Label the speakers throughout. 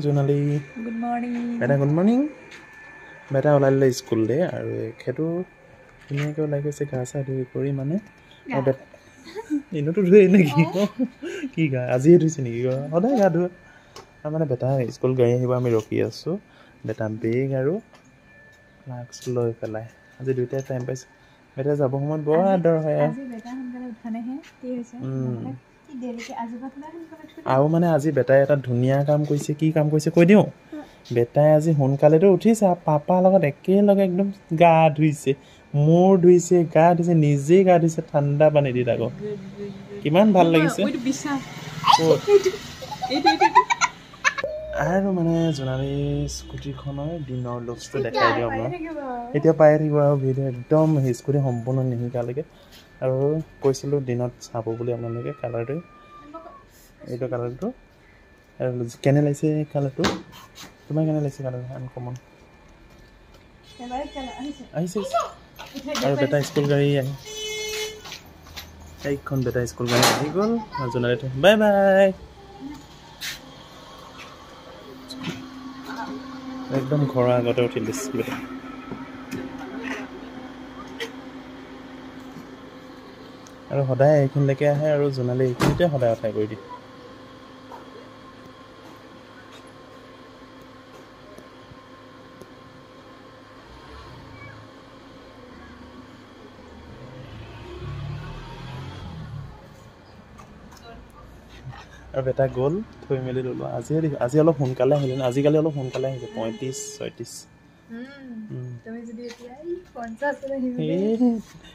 Speaker 1: Jonali
Speaker 2: good morning
Speaker 1: বেটা good morning বেটা ওলাই দিলে স্কুললৈ আৰু সেইটো ধুনীয়াকৈ ওলাই গৈছে গা চা ধুই কৰি মানে এনেওতো ধুৱে নেকি কি গা আজিয়ে ধুইছে নেকি সদায় গা ধুৱে আৰু মানে বেটা স্কুল গাড়ী আহিব আমি ৰখি আছোঁ বেটা বেগ আৰু ফ্লাস্ক লৈ পেলাই আজি দুইটাই টাইম পাইছে বেটা যাব সময়ত বৰ আদৰ হয় আৰু মানে আজি বেটাই এটা ধুনীয়া কাম কৰিছে কি কাম কৰিছে কৈ দিওঁ বেটাই আজি সোনকালেতো উঠিছে আৰু পাপাৰ লগত একেলগে একদম গা ধুইছে মূৰ ধুইছে গা ধুইছে নিজেই গা ধুইছে ঠাণ্ডা পানী দি থাকো কিমান ভাল লাগিছে আৰু মানে জোনালী স্কুটিখনৰ দিনৰ লুকছটো দেখাই দিওঁ মই এতিয়া পাই থাকিব আৰু ভিডিঅ' একদম সেই স্কুটি সম্পূৰ্ণ নিশিকালৈকে আৰু কৈছিলোঁ দিনত চাব বুলি আপোনালোকে কালাৰটো এইটো কালাৰটো আৰু কেনে লাগিছে কালাৰটো তোমাৰ কেনে লাগিছে কালাৰ আনকমন আহিছে আৰু বেটা স্কুল গাড়ী আহি এইখন বেটা স্কুল গাড়ী আহি গ'ল জোনালীটো বাই বাই একদম ঘৰৰ আগতে উঠি দিছে বেটা আৰু সদায় এইখিনিলৈকে আহে আৰু জোনালী এইখিনিতে সদায় উঠাই কৰি দিয়ে আৰু বেটা গ'ল থৈ মেলি ল'লোঁ আজি অলপ সোনকালে আহিলে আজিকালি অলপ সোনকালে আহিছে 35-36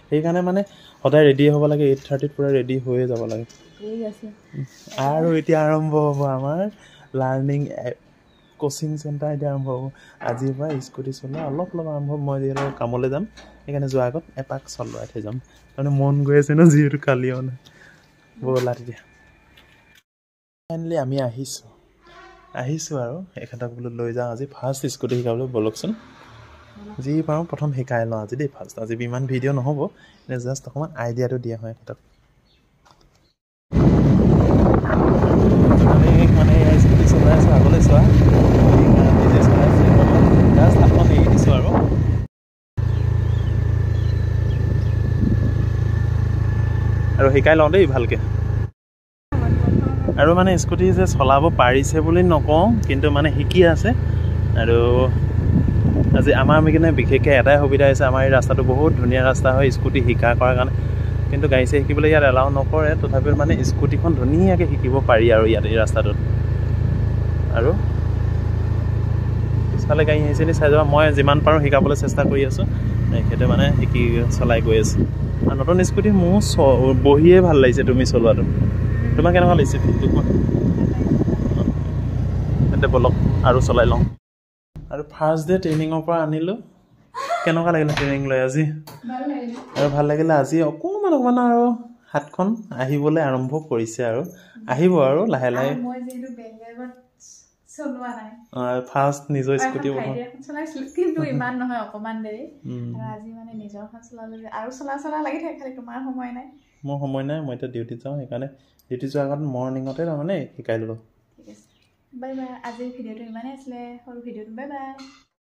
Speaker 1: সেইকাৰণে মানে সদায় ৰেডি হ'ব লাগে 8:30 পূৰা ৰেডি হৈয়ে যাব লাগে আৰু এতিয়া আৰম্ভ হ'ব আমাৰ লাৰ্ণিং কোচিং চেণ্টাৰ এতিয়া আৰম্ভ হ'ব আজিৰ পৰা স্কুটি চলোৱা অলপ আৰম্ভ মই যিহেতু কামলৈ যাম সেইকাৰণে যোৱাৰ আগত এপাক চলোৱাই থৈ যাম তাৰমানে মন গৈ আছে ন যিহেতু কালিও নাই ব'লা তেতিয়া ফাইনেলি আমি আহিছোঁ আৰু এখেতক বোলো লৈ যাওঁ আজি ফাৰ্ষ্ট স্কুটি শিকাবলৈ ব'লকচোন যি পাৰোঁ প্ৰথম শিকাই লওঁ আজি দেই ফাৰ্ষ্ট আজি ইমান ভিডিঅ' নহ'ব এনে জাষ্ট অকণমান আইডিয়াটো দিয়া হয় এখেতক মানে স্কুটি চলাই আছোঁ আগলৈ চোৱা নিজে চলাইছোঁ জাষ্ট হাতখন এৰি দিছোঁ আৰু শিকাই লওঁ দেই ভালকৈ আৰু মানে স্কুটি যে চলাব পাৰিছে বুলি নকওঁ কিন্তু মানে শিকি আছে আৰু আজি আমাৰ কিনে বিশেষকৈ এটাই সুবিধা হৈছে আমাৰ এই ৰাস্তাটো বহুত ধুনীয়া ৰাস্তা হয় স্কুটি শিকা কৰাৰ কাৰণে কিন্তু গাড়ী চাড়ী শিকিবলৈ ইয়াত এলাউ নকৰে তথাপিও মানে স্কুটিখন ধুনীয়াকৈ শিকিব পাৰি আৰু ইয়াত এই ৰাস্তাটোত আৰু পিছফালে গাড়ী আহিছে নি চাই যাবা মই যিমান পাৰোঁ শিকাবলৈ চেষ্টা কৰি আছোঁ সেইটো মানে শিকি চলাই গৈ আছোঁ আৰু নতুন স্কুটি মোৰ বহিয়ে ভাল লাগিছে তুমি চলোৱাটো তোমাৰ কেনেকুৱা লাগিছে তেন্তে ব'লক আৰু চলাই লওঁ আৰু ফাৰ্ষ্ট ডে ট্ৰেইনিঙৰ পৰা আনিলোঁ কেনেকুৱা লাগিলে ট্ৰেইনিং লৈ আজি আৰু ভাল লাগিলে আজি অকণমান আৰু হাতখন আহিবলৈ আৰম্ভ কৰিছে আৰু আহিব আৰু লাহে লাহে ফাৰ্ষ্ট নিজৰ স্কুটি
Speaker 2: কিন্তু ইমান নহয় অকণমান দেৰি আৰু আজি মানে নিজৰখন চলালোঁ যে আৰু চলা লাগি থাকে খালি তোমাৰ সময় নাই
Speaker 1: মোৰ সময় নাই মই এতিয়া ডিউটিত যাওঁ সেইকাৰণে ডিউটি যোৱাৰ আগত মৰ্ণিঙতে তাৰমানে শিকাই ল'লোঁ
Speaker 2: ঠিক আছে বাই বাই আজিৰ ভিডিঅ'টো ইমানেই আছিলে সৰু ভিডিঅ'টো বাই বাই